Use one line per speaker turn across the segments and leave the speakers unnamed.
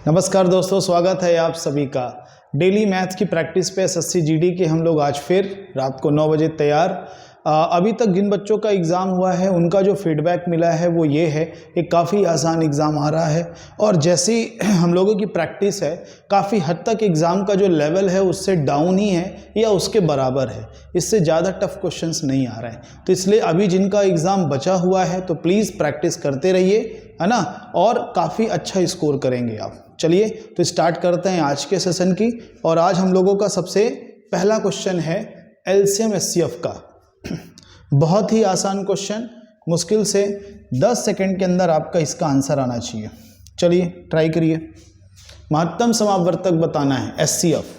नमस्कार दोस्तों, स्वागत है आप सभी का डेली मैथ्स की प्रैक्टिस पे एसएससी जीडी के। हम लोग आज फिर रात को 9 बजे तैयार। अभी तक जिन बच्चों का एग्ज़ाम हुआ है उनका जो फीडबैक मिला है वो ये है कि काफ़ी आसान एग्ज़ाम आ रहा है और जैसी हम लोगों की प्रैक्टिस है काफ़ी हद तक एग्ज़ाम का जो लेवल है उससे डाउन ही है या उसके बराबर है, इससे ज़्यादा टफ क्वेश्चंस नहीं आ रहे हैं। तो इसलिए अभी जिनका एग्ज़ाम बचा हुआ है तो प्लीज़ प्रैक्टिस करते रहिए, है ना, और काफ़ी अच्छा स्कोर करेंगे आप। चलिए तो स्टार्ट करते हैं आज के सेशन की। और आज हम लोगों का सबसे पहला क्वेश्चन है एलसीएम एचसीएफ का। बहुत ही आसान क्वेश्चन, मुश्किल से 10 सेकंड के अंदर आपका इसका आंसर आना चाहिए। चलिए ट्राई करिए। महत्तम समावर्तक बताना है एचसीएफ।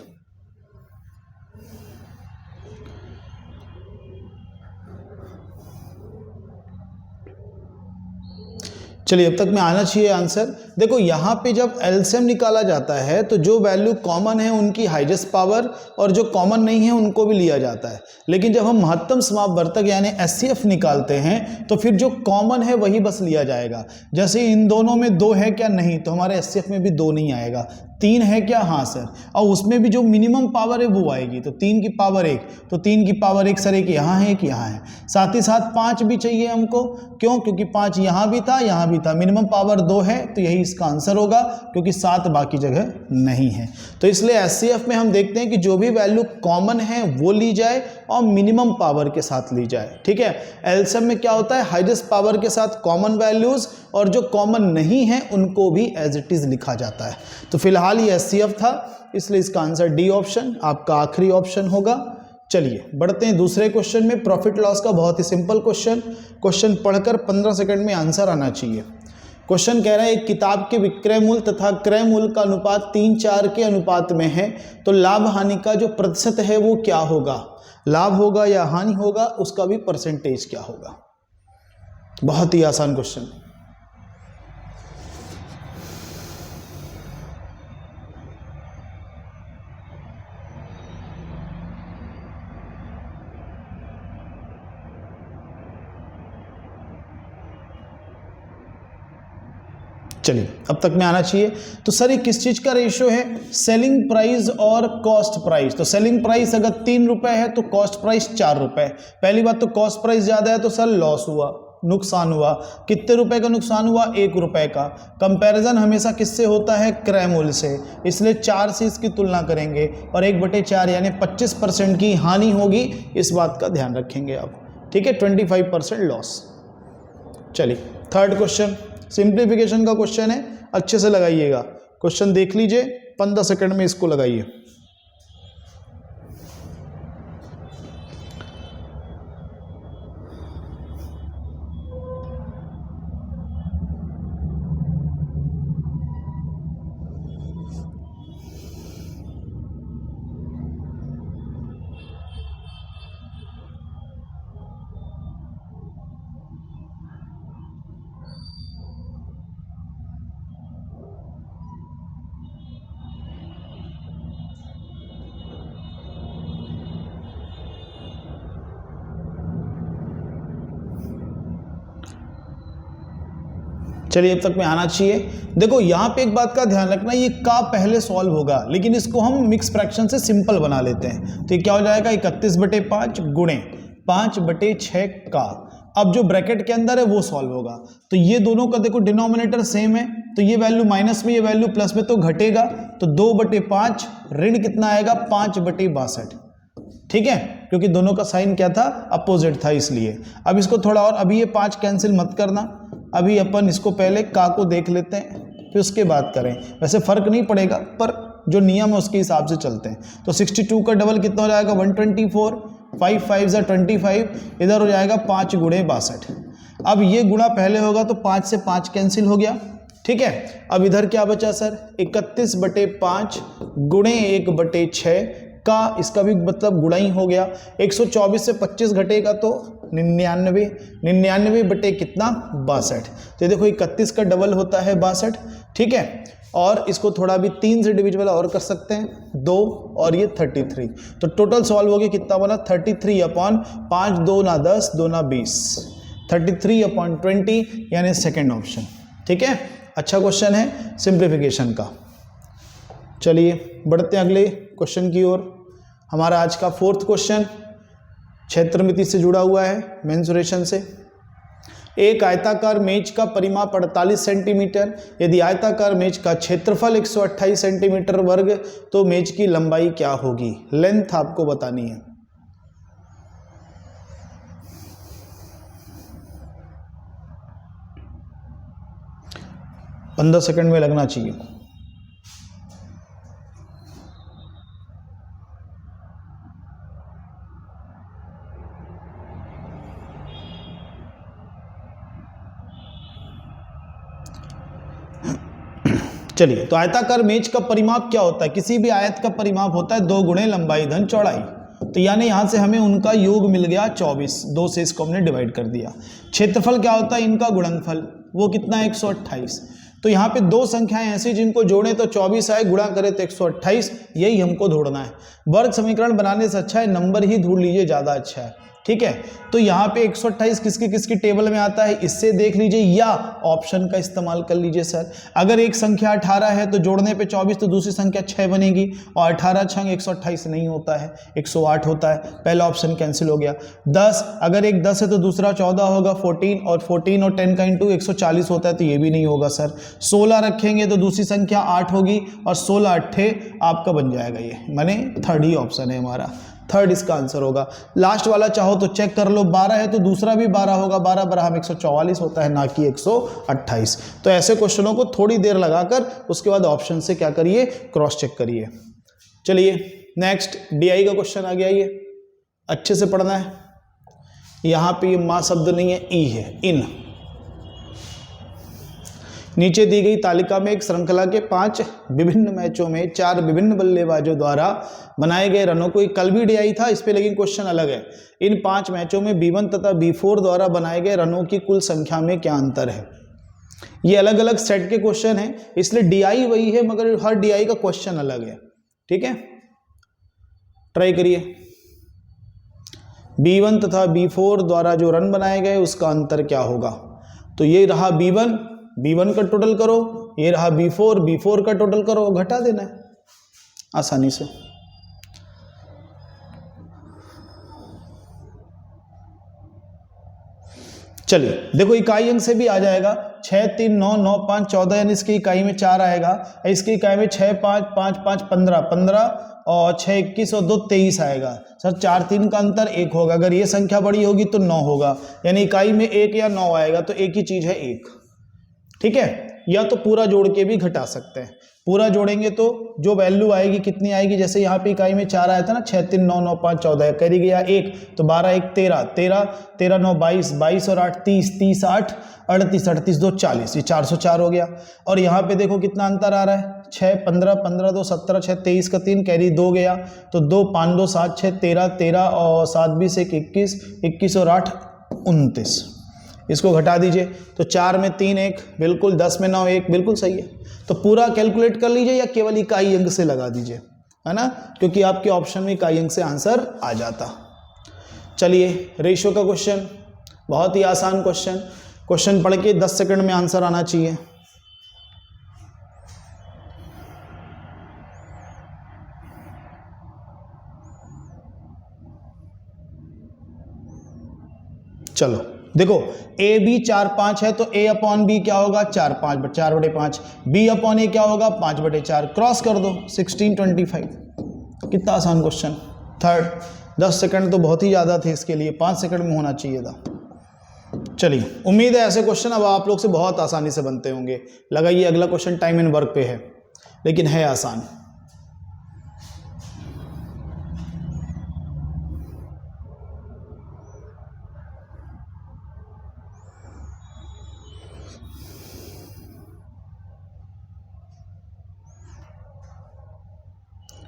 चलिए अब तक में आना चाहिए आंसर। देखो यहाँ पे जब एलसीएम निकाला जाता है तो जो वैल्यू कॉमन है उनकी हाईएस्ट पावर और जो कॉमन नहीं है उनको भी लिया जाता है। लेकिन जब हम महत्तम समावर्तक यानी एचसीएफ निकालते हैं तो फिर जो कॉमन है वही बस लिया जाएगा। जैसे इन दोनों में 2 है क्या, नहीं, तो हमारे एचसीएफ में भी 2 नहीं आएगा। 3 है क्या, हाँ सर, और उसमें भी जो मिनिमम पावर है वो आएगी। तो 3 की पावर 1, तो 3 की पावर 1 सर, एक यहाँ है एक यहाँ है। साथ ही साथ 5 भी चाहिए हमको, क्यों, क्योंकि 5 यहाँ भी था यहाँ भी था। मिनिमम पावर 2 है तो यही इसका आंसर होगा, क्योंकि 7 बाकी जगह नहीं है। तो इसलिए एचसीएफ में हम देखते हैं कि जो भी वैल्यू कॉमन है वो ली जाए और मिनिमम पावर के साथ ली जाए। ठीक है। एलसीएम में क्या होता है, हाईएस्ट पावर के साथ कॉमन वैल्यूज और जो कॉमन नहीं है उनको भी एज इट इज लिखा जाता है। तो फिलहाल ये एचसीएफ था, इसलिए इसका आंसर डी ऑप्शन आपका आखिरी ऑप्शन होगा। चलिए बढ़ते हैं दूसरे क्वेश्चन में। प्रॉफिट लॉस का बहुत ही सिंपल क्वेश्चन पढ़कर 15 सेकंड में आंसर आना चाहिए। क्वेश्चन कह रहा है एक किताब के विक्रय मूल्य तथा क्रय मूल्य का अनुपात 3:4 के अनुपात में है, तो लाभ हानि का जो प्रतिशत है वो क्या होगा। लाभ होगा या हानि होगा, उसका भी परसेंटेज क्या होगा। बहुत ही आसान क्वेश्चन। चलिए अब तक में आना चाहिए। तो सर ये किस चीज का रेशियो है, सेलिंग प्राइस और कॉस्ट प्राइस। तो सेलिंग प्राइस अगर 3 रुपए है तो कॉस्ट प्राइस 4 रुपए। पहली बात तो कॉस्ट प्राइस ज्यादा है तो सर लॉस हुआ, नुकसान हुआ। कितने रुपए का नुकसान हुआ, 1 रुपए का। कंपैरिजन हमेशा किससे होता है, क्रय मूल्य से, इसलिए 4 से इसकी तुलना करेंगे और 1/4 यानी 25% की हानि होगी। इस बात का ध्यान रखेंगे आप। ठीक है, 25% लॉस। चलिए थर्ड क्वेश्चन सिंप्लीफिकेशन का क्वेश्चन है, अच्छे से लगाइएगा। क्वेश्चन देख लीजिए, 15 सेकंड में इसको लगाइए। चलिए अब तक में आना चाहिए। देखो यहाँ पे एक बात का ध्यान रखना, ये का पहले सॉल्व होगा, लेकिन इसको हम मिक्स फ्रैक्शन से सिंपल बना लेते हैं। तो ये क्या हो जाएगा, 31/5 गुणे 5/6 का। अब जो ब्रैकेट के अंदर है वो सॉल्व होगा। तो ये दोनों का देखो डिनोमिनेटर सेम है, तो ये वैल्यू माइनस में ये वैल्यू प्लस में तो घटेगा। तो 2/5 ऋण कितना आएगा, 5/62। ठीक है, क्योंकि दोनों का साइन क्या था, अपोजिट था, इसलिए। अब इसको थोड़ा और, अभी ये 5 कैंसिल मत करना, अभी अपन इसको पहले का को देख लेते हैं फिर उसके बाद करें। वैसे फर्क नहीं पड़ेगा पर जो नियम है उसके हिसाब से चलते हैं। तो 62 का डबल कितना हो जाएगा, 124। 5 5 25, इधर हो जाएगा 5 गुणे 62। अब ये गुणा पहले होगा तो 5 से 5 कैंसिल हो गया। ठीक है, अब इधर क्या बचा सर, 31/5 गुणे 1/6 का, इसका भी मतलब गुणा ही हो गया। 124 से 25 घटेगा तो 99, 99 बटे कितना, 62। तो देखो 31 का डबल होता है 62। ठीक है, और इसको थोड़ा भी 3 से डिविजिबल और कर सकते हैं, 2 और ये 33। तो टोटल सॉल्व हो गया, कितना बना, 33/5, 2 ना 10, 2 ना 20, 33/20 यानी सेकेंड ऑप्शन। ठीक है, अच्छा क्वेश्चन है सिंप्लीफिकेशन का। चलिए बढ़ते हैं अगले क्वेश्चन की ओर। हमारा आज का 4th क्वेश्चन क्षेत्रमिति से जुड़ा हुआ है, मेंसुरेशन से। एक आयताकार मेज का परिमाप 48 सेंटीमीटर, यदि आयताकार मेज का क्षेत्रफल 128 सेंटीमीटर वर्ग तो मेज की लंबाई क्या होगी? लेंथ आपको बतानी है। पंद्रह सेकंड में लगना चाहिए। चलिए, तो आयताकार मेज का परिमाप क्या होता है? किसी भी आयत का परिमाप होता है 2 गुणे लंबाई धन चौड़ाई। तो यानी यहां से हमें उनका योग मिल गया 24, 2 से इसको हमने डिवाइड कर दिया। क्षेत्रफल क्या होता है? इनका गुणनफल, वो कितना है? 128। तो यहाँ पे 2 संख्याएं ऐसी जिनको जोड़ें तो 24 आए, गुणा करें तो 128, यही हमको ढूंढना है। वर्ग समीकरण बनाने से अच्छा है नंबर ही ढूंढ लीजिए, ज़्यादा अच्छा है। ठीक है, तो यहाँ पे 128 किसकी किसकी टेबल में आता है, इससे देख लीजिए या ऑप्शन का इस्तेमाल कर लीजिए सर। अगर एक संख्या 18 है तो जोड़ने पे 24 तो दूसरी संख्या 6 बनेगी, और 18 छंग 128 नहीं होता है, 108 होता है। पहला ऑप्शन कैंसिल हो गया। 10, अगर एक 10 है तो दूसरा 14 होगा, 14 और 10 का इंटू 140 होता है, तो ये भी नहीं होगा सर। 16 रखेंगे तो दूसरी संख्या 8 होगी, और 16 अट्ठे आपका बन जाएगा, ये माने थर्ड ही ऑप्शन है हमारा, थर्ड इसका आंसर होगा। लास्ट वाला चाहो तो चेक कर लो, 12 है तो दूसरा भी 12 होगा, 12 बराबर 144 होता है, ना कि 128। तो ऐसे क्वेश्चनों को थोड़ी देर लगाकर उसके बाद ऑप्शन से क्या करिए, क्रॉस चेक करिए। चलिए नेक्स्ट डीआई का क्वेश्चन आ गया, ये अच्छे से पढ़ना है। यहां पे ये मां शब्द नहीं है, ई है, इन। नीचे दी गई तालिका में एक श्रृंखला के 5 विभिन्न मैचों में 4 विभिन्न बल्लेबाजों द्वारा बनाए गए रनों को, कल भी डीआई था इस पे, लेकिन क्वेश्चन अलग है। इन 5 मैचों में B1 तथा B4 द्वारा बनाए गए रनों की कुल संख्या में क्या अंतर है? ये अलग अलग सेट के क्वेश्चन है, इसलिए डीआई वही है मगर हर डीआई का क्वेश्चन अलग है। ठीक है, ट्राई करिए। B1 तथा B4 द्वारा जो रन बनाए गए उसका अंतर क्या होगा? तो ये रहा B1 का टोटल करो, ये रहा B4 का टोटल करो, घटा देना है आसानी से। चलिए देखो, इकाई अंक से भी आ जाएगा। 6, 3, 9, 9, 5, 14, यानी इसकी इकाई में 4 आएगा, इसकी इकाई में 6, 5, 5, 5, 15, 15 और 6, 21 और 2, 23 आएगा। सर 4, 3 का अंतर 1 होगा, अगर ये संख्या बड़ी होगी तो 9 होगा, यानी इकाई में 1 या 9 आएगा, तो एक ही चीज है 1। ठीक है, या तो पूरा जोड़ के भी घटा सकते हैं। पूरा जोड़ेंगे तो जो वैल्यू आएगी कितनी आएगी, जैसे यहाँ पे इकाई में 4 आया था ना, 6, 3, 9, 9, 5, 14, कैरी गया 1, तो 12, 1, 13, 13, 13, 9, 22, 22 और 8, 30, 30, 8, 38, 38, 2, 40, ये 404 हो गया। और यहाँ पे देखो कितना अंतर आ रहा है, 6, 15, 15, 2, 17, 6, 23 का 3, कैरी 2 गया, तो 2, 5, 2, 7, 6, 13, 13 और 7, 20, 1, 21, 21 और 8, 29। इसको घटा दीजिए तो 4 में 3 1, बिल्कुल, 10 में 9 1, बिल्कुल सही है। तो पूरा कैलकुलेट कर लीजिए या केवल इकाई अंक से लगा दीजिए, है ना, क्योंकि आपके ऑप्शन में इकाई अंक से आंसर आ जाता। चलिए रेशियो का क्वेश्चन, बहुत ही आसान क्वेश्चन पढ़ के 10 सेकंड में आंसर आना चाहिए। चलो देखो, ए बी 4, 5 है तो A अपॉन बी क्या होगा, 4, 5, 4/5। बी अपॉन ए क्या होगा, 5/4। क्रॉस कर दो, 16, 25। कितना आसान क्वेश्चन। थर्ड, 10 सेकंड तो बहुत ही ज़्यादा थे इसके लिए, 5 सेकंड में होना चाहिए था। चलिए, उम्मीद है ऐसे क्वेश्चन अब आप लोग से बहुत आसानी से बनते होंगे। लगाइए अगला क्वेश्चन टाइम एंड वर्क पे है, लेकिन है आसान।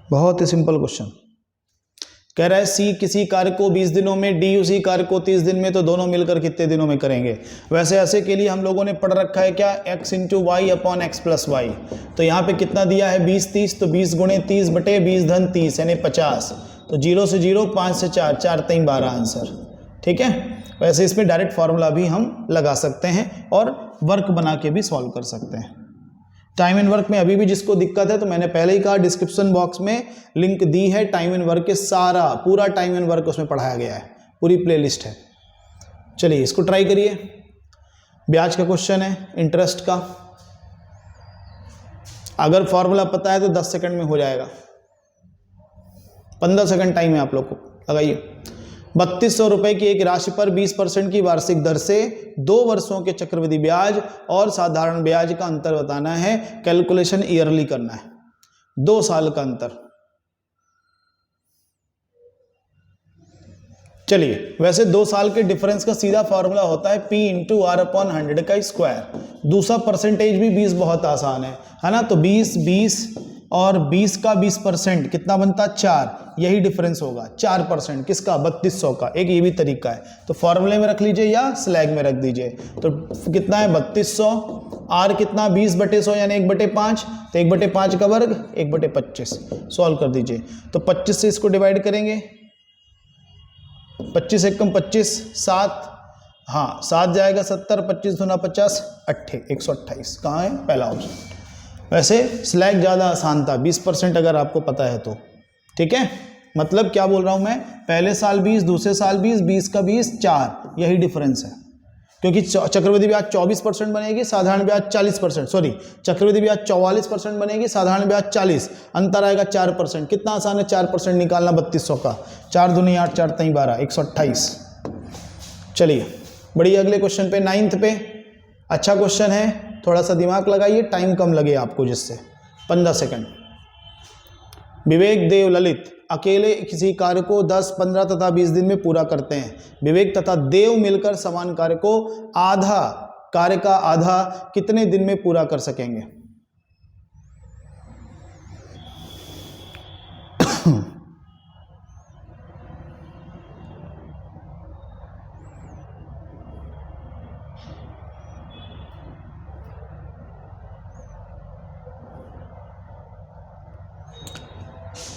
बहुत ही सिंपल क्वेश्चन कह रहा है, सी किसी कार्य को 20 दिनों में, डी उसी कार्य को 30 दिन में, तो दोनों मिलकर कितने दिनों में करेंगे। वैसे ऐसे के लिए हम लोगों ने पढ़ रखा है क्या, x × y upon x + y। तो यहाँ पे कितना दिया है 20 30, तो 20 × 30 बटे 20 धन 30 यानी 50। तो 0 से 0, 5 से 4, 4 3 12 आंसर। ठीक है, वैसे इसमें डायरेक्ट फार्मूला भी हम लगा सकते हैं और वर्क बना के भी सॉल्व कर सकते हैं। टाइम एंड वर्क में अभी भी जिसको दिक्कत है तो मैंने पहले ही कहा डिस्क्रिप्शन बॉक्स में लिंक दी है, टाइम एंड वर्क के सारा पूरा टाइम एंड वर्क उसमें पढ़ाया गया है, पूरी प्लेलिस्ट है। चलिए इसको ट्राई करिए। ब्याज का क्वेश्चन है, इंटरेस्ट का। अगर फॉर्मूला पता है तो 10 सेकंड में हो जाएगा। 15 सेकंड टाइम है आप लोग को, लगाइए। 3200 रुपए की एक राशि पर 20% की वार्षिक दर से 2 वर्षों के चक्रवृद्धि ब्याज और साधारण ब्याज का अंतर बताना है। कैलकुलेशन ईयरली करना है, 2 साल का अंतर। चलिए, वैसे 2 साल के डिफरेंस का सीधा फॉर्मूला होता है P इंटू आर अपॉन 100 का स्क्वायर। दूसरा परसेंटेज भी 20 बहुत आसान है ना। तो 20 और 20 का 20% कितना बनता है? 4। यही डिफरेंस होगा, 4% किसका? 3200 का। एक ये भी तरीका है, तो फॉर्मूले में रख लीजिए या स्लैग में रख दीजिए। तो कितना है? 3200। आर कितना? 20/100 यानी 1/5। तो 1/5 का वर्ग 1/25। सॉल्व कर दीजिए। तो 25 से इसको डिवाइड करेंगे, 25 एकम 25, 7, हाँ 7 जाएगा 70, 25 दूना 50, 128। कहाँ है? पहला ऑप्शन। वैसे स्लैग ज़्यादा आसान था, 20% अगर आपको पता है तो। ठीक है, मतलब क्या बोल रहा हूँ मैं, पहले साल 20, दूसरे साल 20, 20 का 20, 4, यही डिफरेंस है। क्योंकि चक्रवृद्धि ब्याज 24% बनेगी, साधारण ब्याज 40%, सॉरी चक्रवृद्धि ब्याज 44% बनेगी, साधारण ब्याज 40, अंतर आएगा 4%। कितना आसान है 4% निकालना 3200 का। 4 दूनी 8, 4 3 12, 128। चलिए बढ़िए, अगले क्वेश्चन पे, 9th पे। अच्छा क्वेश्चन है, थोड़ा सा दिमाग लगाइए, टाइम कम लगे आपको जिससे। 15 सेकंड। विवेक, देव, ललित अकेले किसी कार्य को 10, 15 तथा 20 दिन में पूरा करते हैं। विवेक तथा देव मिलकर समान कार्य को कार्य का आधा कितने दिन में पूरा कर सकेंगे?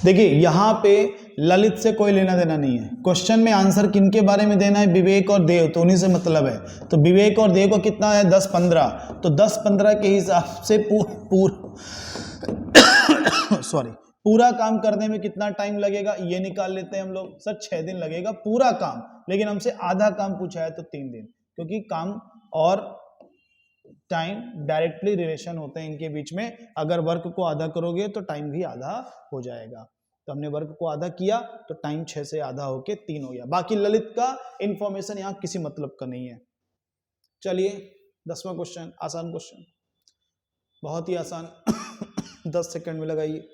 देखिए यहां पे ललित से कोई लेना देना नहीं है। क्वेश्चन में आंसर किनके बारे में देना है? विवेक और देव, तो उन्हीं से मतलब है। तो विवेक और देव को कितना है? 10, 15। तो 10, 15 के हिसाब से सॉरी पूरा काम करने में कितना टाइम लगेगा ये निकाल लेते हैं हम लोग। सर 6 दिन लगेगा पूरा काम, लेकिन हमसे आधा काम पूछा है तो 3 दिन, क्योंकि काम और टाइम डायरेक्टली रिलेशन होते हैं इनके बीच में। अगर वर्क को आधा करोगे तो टाइम भी आधा हो जाएगा। तो हमने वर्क को आधा किया तो टाइम 6 से आधा होके 3 हो गया। बाकी ललित का इंफॉर्मेशन यहाँ किसी मतलब का नहीं है। चलिए 10वां क्वेश्चन, आसान क्वेश्चन, बहुत ही आसान। 10 सेकंड में लगाइए।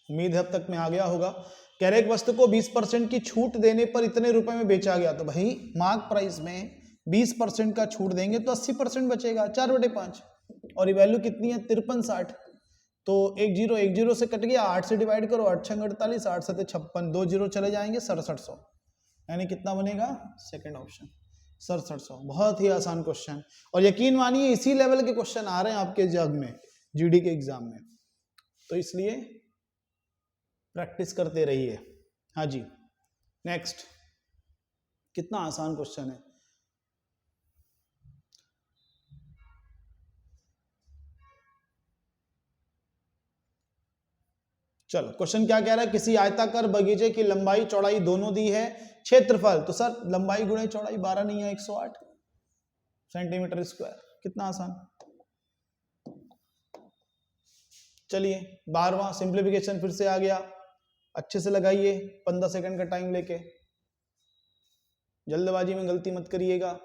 उम्मीद है अब तक में आ गया होगा। कह रहे एक वस्तु को 20% की छूट देने पर इतने रुपए में बेचा गया, तो भाई मार्क प्राइस में 20% का छूट देंगे तो 80% बचेगा, 4/5। और ये वैल्यू कितनी है? 5360। तो 10 से कट गया, 8 से डिवाइड करो, 8 6 48, 8 7 56, 2 जीरो चले जाएंगे, 6700। यानी कितना बनेगा? Second option, 6700। बहुत ही आसान क्वेश्चन, और यकीन मानिए इसी लेवल के क्वेश्चन आ रहे हैं आपके जग में, जीडी के एग्जाम में, तो इसलिए प्रैक्टिस करते रहिए। हाँ जी, नेक्स्ट। कितना आसान क्वेश्चन है। चलो क्वेश्चन क्या कह रहा है? किसी आयताकार बगीचे की लंबाई चौड़ाई दोनों दी है, क्षेत्रफल, तो सर लंबाई गुणे चौड़ाई 12 नहीं है 108 सेंटीमीटर स्क्वायर। कितना आसान। चलिए 12वां सिंप्लीफिकेशन फिर से आ गया, अच्छे से लगाइए, 15 सेकंड का टाइम लेके, जल्दबाजी में गलती मत करिएगा।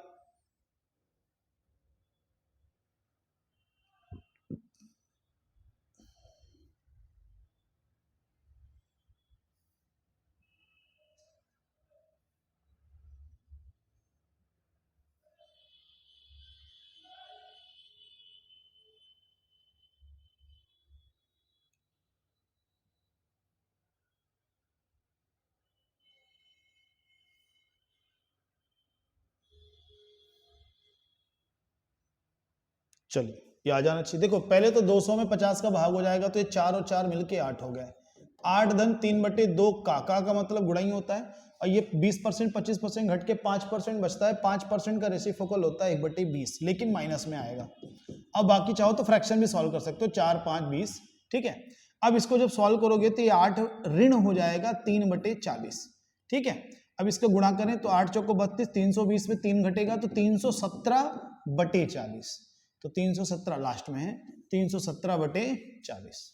चलिए ये आ जाना चाहिए। देखो पहले तो 200 में 50 का भाग हो जाएगा तो ये 4 और 4 मिलके 8 हो गए। 8 धन 3/2 का मतलब गुणा ही होता है, और ये 20% 25% घट के 5% बचता है। 5% का रेसिप्रोकल होता है 1/20, लेकिन माइनस में आएगा। अब बाकी चाहो तो फ्रैक्शन भी सॉल्व कर सकते हो, 4 5 20, ठीक है। अब इसको जब सॉल्व करोगे तो ये 8 ऋण हो जाएगा 3/40, ठीक है। अब इसका गुणा करें तो 8 चौको 32, 320 में 3 घटेगा तो 317/40, तो 317 लास्ट में है, 317/40,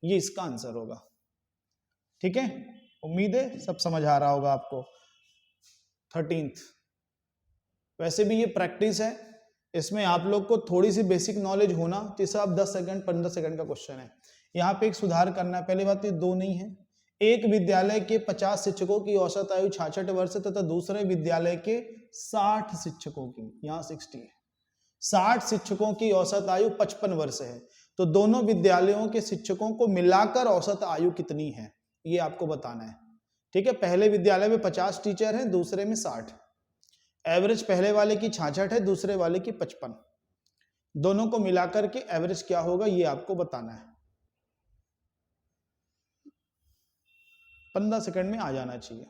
ये इसका आंसर होगा, ठीक है। उम्मीद है सब समझ आ रहा होगा आपको। 13th, वैसे भी ये प्रैक्टिस है, इसमें आप लोग को थोड़ी सी बेसिक नॉलेज होना, तीसरा आप 10 सेकंड 15 सेकंड का क्वेश्चन है। यहाँ पे एक सुधार करना है। पहली बात, ये 2 नहीं है। एक विद्यालय के 50 शिक्षकों की औसत आयु 66 वर्ष है तथा दूसरे विद्यालय के 60 शिक्षकों की, यहाँ 60 है, 60 शिक्षकों की औसत आयु 55 वर्ष है, तो दोनों विद्यालयों के शिक्षकों को मिलाकर औसत आयु कितनी है, ये आपको बताना है, ठीक है। पहले विद्यालय में 50 टीचर हैं, दूसरे में 60। एवरेज पहले वाले की 66 है, दूसरे वाले की 55। दोनों को मिलाकर के एवरेज क्या होगा ये आपको बताना है। 15 सेकंड में आ जाना चाहिए।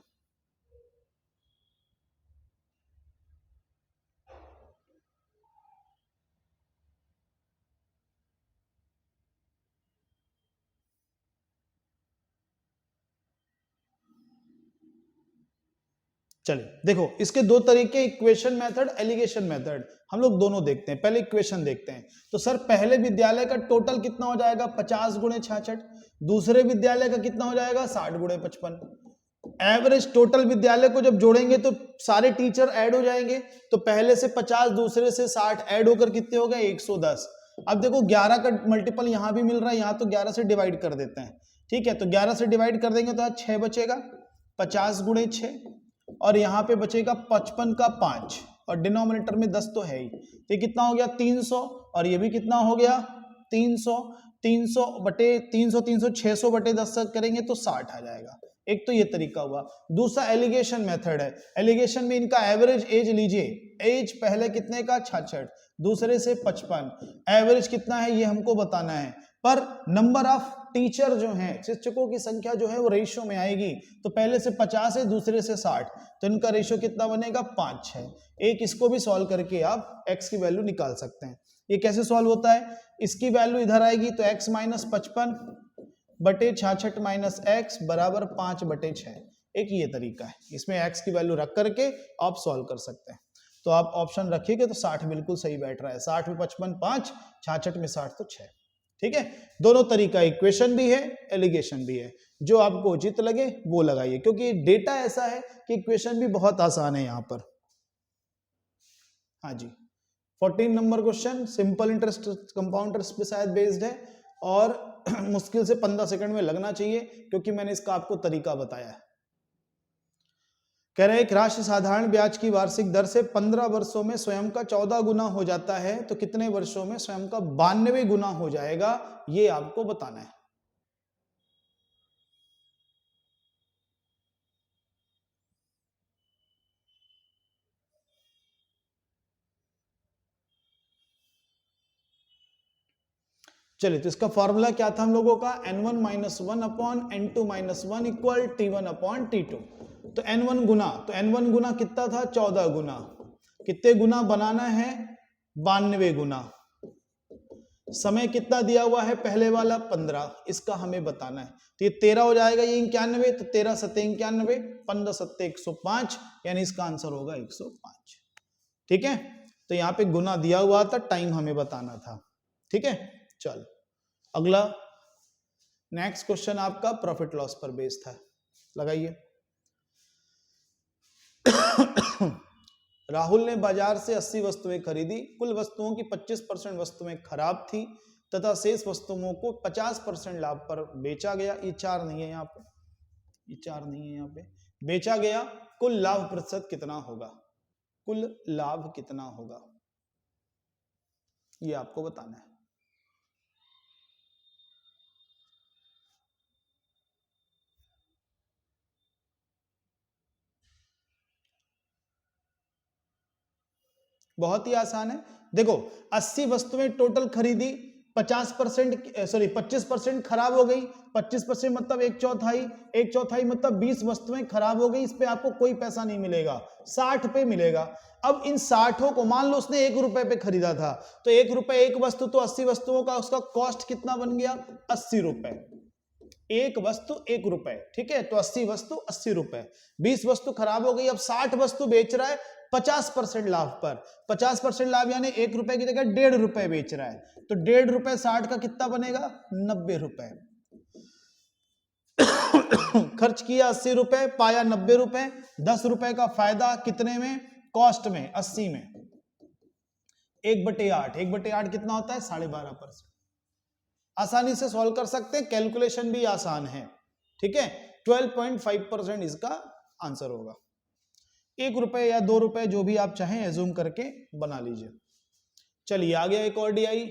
चलिए देखो, इसके दो तरीके, इक्वेशन मेथड, एलिगेशन मेथड, हम लोग दोनों देखते हैं। पहले इक्वेशन देखते हैं। तो सर पहले विद्यालय का टोटल कितना हो जाएगा, 50 गुणे 66। दूसरे विद्यालय का कितना हो जाएगा, 60 गुणे 55। एवरेज टोटल विद्यालय को जब जोड़ेंगे तो सारे टीचर ऐड हो जाएंगे, तो पहले से 50 दूसरे से 60 ऐड होकर कितने हो गए, 110। अब देखो 11 का मल्टीपल यहां भी मिल रहा है, यहां तो 11 से डिवाइड कर देते हैं, ठीक है। तो 11 से डिवाइड कर देंगे तो आज 6 बचेगा, 50 गुणे 6, और यहाँ पे बचेगा 55 का 5, और डिनोमिनेटर में 10 तो है ही, तो ये कितना हो गया 300, और ये भी कितना हो गया 300। 300 बटे 300, 300 600 बटे 10 करेंगे तो 60 आ जाएगा। एक तो ये तरीका हुआ। दूसरा एलिगेशन मेथड है। एलिगेशन में इनका एवरेज एज लीजिए, एज पहले कितने का 66, दूसरे से 55, एवरेज कितना है ये हमको बताना है। पर नंबर ऑफ टीचर जो हैं, शिक्षकों की संख्या जो है वो रेशियो में आएगी, तो पहले से 50 है, दूसरे से 60, तो इनका रेशियो कितना बनेगा 5:6। एक इसको भी सॉल्व करके आप x की वैल्यू निकाल सकते हैं। ये कैसे सॉल्व होता है, इसकी वैल्यू इधर आएगी तो x माइनस 55 बटे 66 माइनस एक्स बराबर 5/6। एक ये तरीका है, इसमें x की वैल्यू रख करके आप सॉल्व कर सकते हैं। तो आप ऑप्शन रखिएगा तो 60 बिल्कुल सही बैठ रहा है। 60 में 55 5, 66 में 60 तो 6, ठीक है। दोनों तरीका, इक्वेशन भी है, एलिगेशन भी है, जो आपको उचित लगे वो लगाइए, क्योंकि डेटा ऐसा है कि इक्वेशन भी बहुत आसान है यहाँ पर। हाँ जी, 14 number question simple interest compound interest पे शायद बेस्ड है, और मुश्किल से 15 सेकंड में लगना चाहिए, क्योंकि मैंने इसका आपको तरीका बताया है। कह रहे एक राशि साधारण ब्याज की वार्षिक दर से 15 वर्षों में स्वयं का 14 गुना हो जाता है, तो कितने वर्षों में स्वयं का 92 गुना हो जाएगा, ये आपको बताना है। चलिए, तो इसका फॉर्मूला क्या था हम लोगों का, n1 minus 1 upon n2 minus 1 equal t1 upon t2। तो n1 गुना, तो n1 गुना कितना था, 14 गुना, कितने गुना बनाना है, 92 गुना। समय कितना दिया हुआ है, पहले वाला 15, इसका हमें बताना है। तो ये 13 हो जाएगा, ये 91, तो 13 सत्ते 91, 15 सत्ते 105, यानी इसका आंसर होगा 105, ठीक है। तो यहाँ पे गुना दिया हुआ था, टाइम हमें बताना था, ठीक है। चल अगला नेक्स्ट क्वेश्चन आपका प्रॉफिट लॉस पर बेस्ड था, लगाइए। राहुल ने बाजार से 80 वस्तुएं खरीदी, कुल वस्तुओं की 25% वस्तुएं खराब थी तथा शेष वस्तुओं को 50% लाभ पर बेचा गया। ये 4 नहीं है यहाँ पे, ये 4 नहीं है यहाँ पे, बेचा गया, कुल लाभ प्रतिशत कितना होगा, कुल लाभ कितना होगा, ये आपको बताना है। बहुत ही आसान है। देखो 80 वस्तुएं टोटल खरीदी, 25% खराब हो गई। 25% मतलब एक चौथाई मतलब 20 वस्तुएं खराब हो गई। इस पे आपको कोई पैसा नहीं मिलेगा, 60 पे मिलेगा। अब इन 60 को मान लो उसने 1 रुपए पे खरीदा था, तो 1 रुपए एक वस्तु, तो 80 वस्तुओं का उसका कॉस्ट कितना बन गया? 80 रुपए। एक वस्तु 1 रुपए, ठीक है, तो 80 वस्तु 80 रुपए। 20 वस्तु खराब हो गई, अब 60 वस्तु बेच रहा है 50% लाभ पर। 50% लाभ यानी 1 रुपए की जगह 1.5 रुपए बेच रहा है, तो 1.5 रुपए 60 का कितना बनेगा? 90 रुपए। खर्च किया 80 रुपए, पाया 90 रुपए, 10 रुपए का फायदा कितने में? कॉस्ट में, 80 में। 1/8, 1/8 कितना होता है? 12.5%। आसानी से सॉल्व कर सकते हैं, कैलकुलेशन भी आसान है, ठीक है। 12.5% इसका आंसर होगा। 1 रुपए या 2 रुपए जो भी आप चाहें एज्यूम करके बना लीजिए। चलिए आ गया एक और डीआई।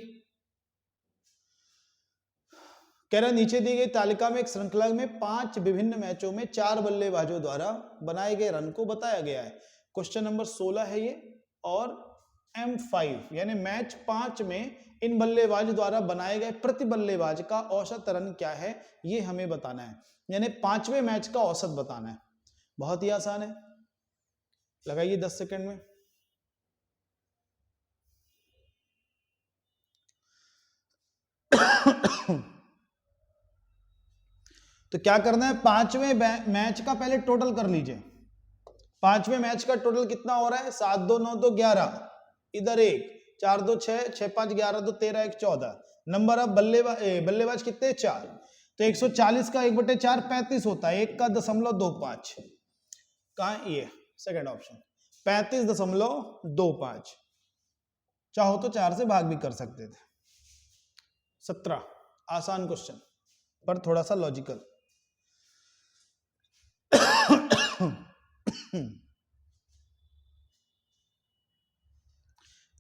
कह रहा नीचे दी गई तालिका में एक श्रृंखला में 5 विभिन्न मैचों में 4 बल्लेबाजों द्वारा बनाए गए रन को बताया गया है। क्वेश्चन नंबर 16 है ये, और M5 यानी मैच 5 में इन बल्लेबाज द्वारा बनाए गए प्रति बल्लेबाज का औसत रन क्या है, ये हमें बताना है। यानी 5वें मैच का औसत बताना है। बहुत ही आसान है, लगाइए 10 सेकंड में। तो क्या करना है, 5वें मैच का पहले टोटल कर लीजिए। 5वें मैच का टोटल कितना हो रहा है? 7 2 9 2 11, इधर 1 4 2 6 6 5 11 2 13 1 14। नंबर ऑफ बल्लेबाज कितने? 4। तो 140 का 1/4 35 होता है, 1 का 0.25। कहां? ये सेकंड ऑप्शन 35.25। चाहो तो 4 से भाग भी कर सकते थे। 17 आसान क्वेश्चन पर थोड़ा सा लॉजिकल।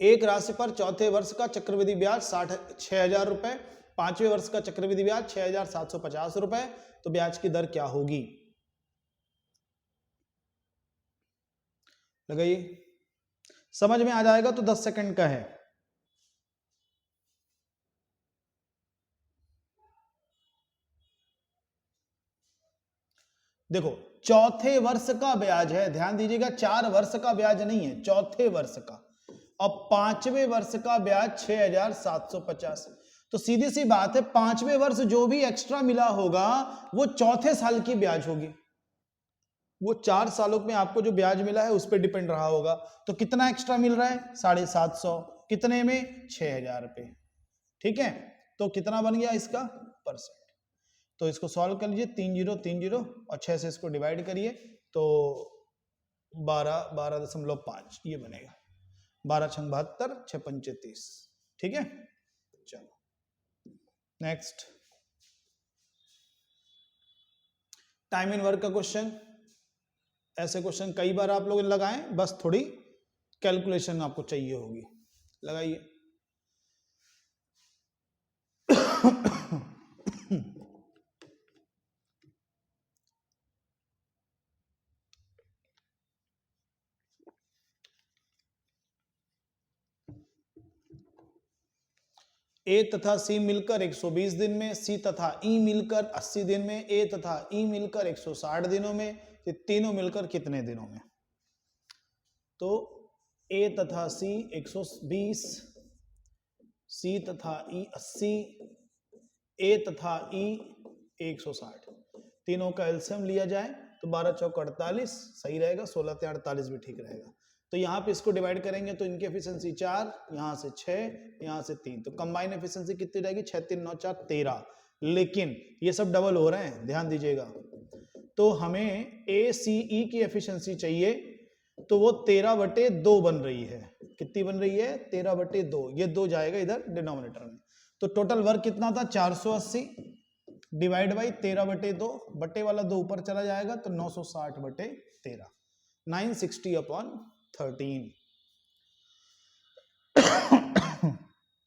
एक राशि पर चौथे वर्ष का चक्रवृद्धि ब्याज 6,000 रुपए, 5वें वर्ष का चक्रवृद्धि ब्याज 6,750 रुपए, तो ब्याज की दर क्या होगी? लगाइए, समझ में आ जाएगा तो 10 सेकंड का है। देखो चौथे वर्ष का ब्याज है, ध्यान दीजिएगा, 4 वर्ष का ब्याज नहीं है, चौथे वर्ष का। अब 5वें वर्ष का ब्याज 6,750। तो सीधी सी बात है, 5वें वर्ष जो भी एक्स्ट्रा मिला होगा वो चौथे साल की ब्याज होगी। वो 4 सालों में आपको जो ब्याज मिला है उस पर डिपेंड रहा होगा। तो कितना एक्स्ट्रा मिल रहा है? 750। कितने में? 6,000 रुपए, ठीक है। तो कितना बन गया इसका परसेंट? तो इसको सॉल्व कर लीजिए, 3 0 3 0 और 6 से इसको डिवाइड करिए तो 12.5 ये बनेगा। 12 छंग 72, 6 पंचे 30, ठीक है। चलो नेक्स्ट, टाइम इन वर्क का क्वेश्चन। ऐसे क्वेश्चन कई बार आप लोग लगाएं, बस थोड़ी कैलकुलेशन आपको चाहिए होगी। लगाइए। ए तथा सी मिलकर 120 दिन में, सी तथा ई मिलकर 80 दिन में, ए तथा ई मिलकर 160 दिनों में, ये तीनों मिलकर कितने दिनों में? तो ए तथा सी 120, सी तथा ई 80, ए तथा ई 160, तीनों का एलसीएम लिया जाए तो 12 चौक 48 सही रहेगा, 16 ते 48 भी ठीक रहेगा। तो यहाँ पे इसको डिवाइड करेंगे तो इनकी एफिशिएंसी 4, यहाँ से 6, यहाँ से 3, तो कंबाइन एफिशिएंसी कितनी रहेगी? 6 3 9 4 13। लेकिन ये सब डबल हो रहे हैं, ध्यान दीजिएगा। तो हमें ए सी ई की एफिशिएंसी चाहिए, तो वो 13/2 बन रही है। कितनी बन रही है? 13/2। ये 2 जाएगा इधर डिनोमिनेटर में, तो टोटल वर्क कितना था? 480 डिवाइड बाई 13/2, बटे वाला 2 ऊपर चला जाएगा तो 960/13, 960/13।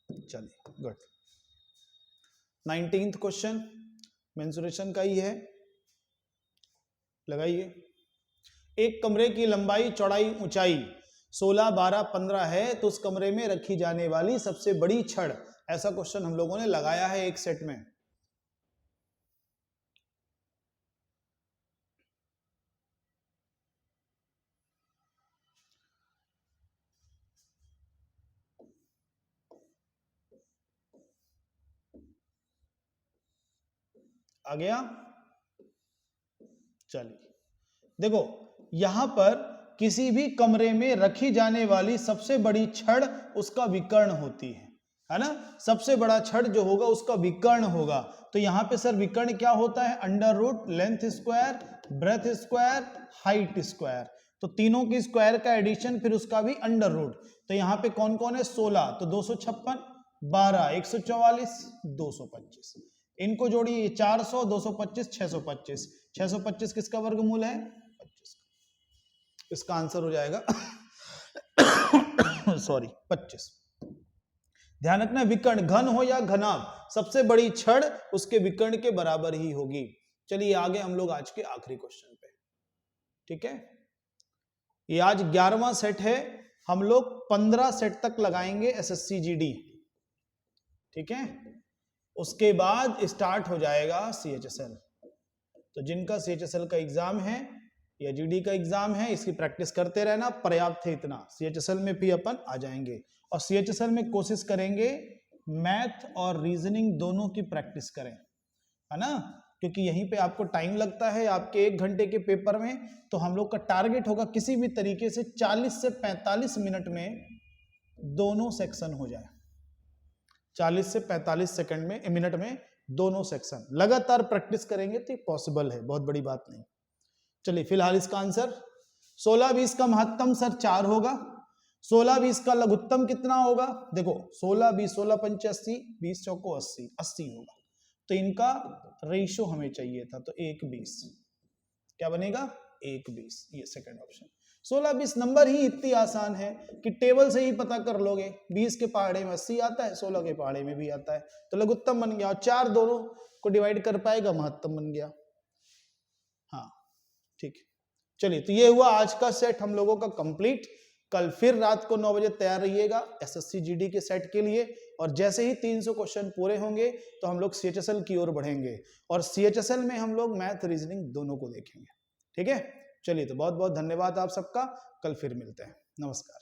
चलिए गुड। 19th क्वेश्चन मेंसुरेशन का ही है, लगाइए। एक कमरे की लंबाई, चौड़ाई, ऊंचाई 16, 12, 15 है तो उस कमरे में रखी जाने वाली सबसे बड़ी छड़, ऐसा क्वेश्चन हम लोगों ने लगाया है एक सेट में। आ गया? चलिए देखो, यहां पर किसी भी कमरे में रखी जाने वाली सबसे बड़ी छड़ उसका विकर्ण होती है ना? सबसे बड़ा छड़ जो होगा उसका विकर्ण होगा। तो यहां पे सर विकर्ण क्या होता है? Under root length square, breadth square, height square. तो तीनों की स्क्वायर का एडिशन फिर उसका भी अंडर रूट। तो यहां पे कौन कौन है? 16, तो 256, 12, 144, 225। इनको जोड़िए, 400, 225, 625। 625 किसका वर्गमूल है? 25। इसका आंसर हो जाएगा सॉरी 25। ध्यान रखना, विकर्ण घन हो या घनाभ, सबसे बड़ी छड़ उसके विकर्ण के बराबर ही होगी। चलिए आगे हम लोग आज के आखिरी क्वेश्चन पे, ठीक है? ये आज 11वां सेट है, हम लोग 15 सेट तक लगाएंगे एसएससी जीडी, ठीक है? उसके बाद स्टार्ट हो जाएगा सीएचएसएल। तो जिनका सीएचएसएल का एग्जाम है या जीडी का एग्जाम है, इसकी प्रैक्टिस करते रहना, पर्याप्त है इतना। सीएचएसएल में भी अपन आ जाएंगे और सीएचएसएल में कोशिश करेंगे मैथ और रीजनिंग दोनों की प्रैक्टिस करें, है ना? क्योंकि यहीं पे आपको टाइम लगता है आपके 1 घंटे के पेपर में। तो हम लोग का टारगेट होगा किसी भी तरीके से 40 से 45 मिनट में दोनों सेक्शन हो जाए। 40 से 45 सेकंड में, मिनट में दोनों सेक्शन लगातार प्रैक्टिस करेंगे तो पॉसिबल है, बहुत बड़ी बात नहीं। चलिए फिलहाल इसका आंसर 16, 20 का महत्तम सर 4 होगा। 16, 20 का लघुत्तम कितना होगा? देखो 16, 20, 16 पंचे 80, 20 चौको 80, 80 होगा। तो इनका रेशो हमें चाहिए था, तो 1, 20 क्या बनेगा? 1, 20। ये सेकंड ऑप्शन। 16, 20 नंबर ही इतनी आसान है कि टेबल से ही पता कर लोगे। 20 के पहाड़े में 80 आता है, 16 के पहाड़े में भी आता है, तो लघुत्तम बन गया। और 4 दोनों को डिवाइड कर पाएगा, महत्तम बन गया। हाँ ठीक है, चलिए तो ये हुआ आज का सेट हम लोगों का कंप्लीट। कल फिर रात को 9 बजे तैयार रहिएगा एसएससी जीडी के सेट के लिए। और जैसे ही 300 क्वेश्चन पूरे होंगे तो हम लोग सीएचएसएल की ओर बढ़ेंगे और सीएचएसएल में हम लोग मैथ रीजनिंग दोनों को देखेंगे, ठीक है? चलिए तो बहुत बहुत धन्यवाद आप सबका, कल फिर मिलते हैं, नमस्कार।